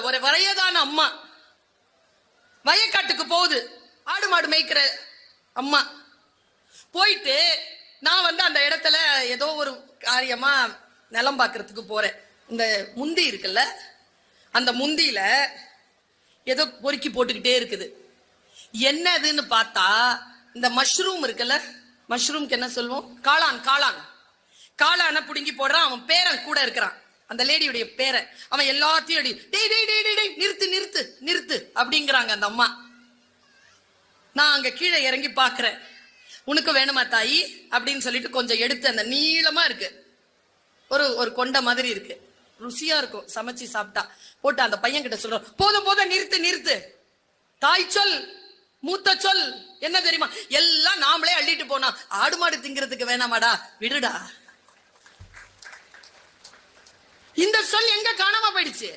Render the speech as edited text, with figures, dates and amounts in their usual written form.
ஒரு வயதான அம்மா வயக்காட்டுக்கு போகுது, ஆடு மாடு மேய்க்கிற அம்மா போயிட்டு, நான் அந்த இடத்துல ஏதோ ஒரு காரியமா நிலம் பார்க்கறதுக்கு போறேன். இந்த முந்தி இருக்குல்ல, அந்த முந்தியில ஏதோ பொறுக்கி போட்டுக்கிட்டே இருக்குது. என்னதுன்னு பார்த்தா இந்த மஷ்ரூம் இருக்குல்ல, மஷ்ரூம்க்கு என்ன சொல்லுவோம், காளான். காளான புடுங்கி போடுறான். அவன் பேரன் கூட இருக்கிறான், அந்த லேடியுடைய பேரன். அவன் எல்லாத்தையும் நிறுத்து அப்படிங்கிறாங்க அந்த அம்மா. நான் அங்க கீழே இறங்கி பாக்குறேன். உனக்கு வேணுமா தாயி அப்படின்னு சொல்லிட்டு கொஞ்சம் எடுத்து, அந்த நீளமா இருக்கு, ஒரு கொண்ட மாதிரி இருக்கு, ருசியா இருக்கும், சமைச்சு சாப்பிட்டா போட்டு அந்த பையன் கிட்ட சொல்றோம், போதும் நிறுத்து, தாய் சொல் மூத்த சொல் என்ன தெரியுமா, எல்லாம் நாமளே அள்ளிட்டு போனா ஆடு மாடு திங்கிறதுக்கு வேணாமாடா, விடுடா. இந்த சொல் எங்க காணாம போயிடுச்சு.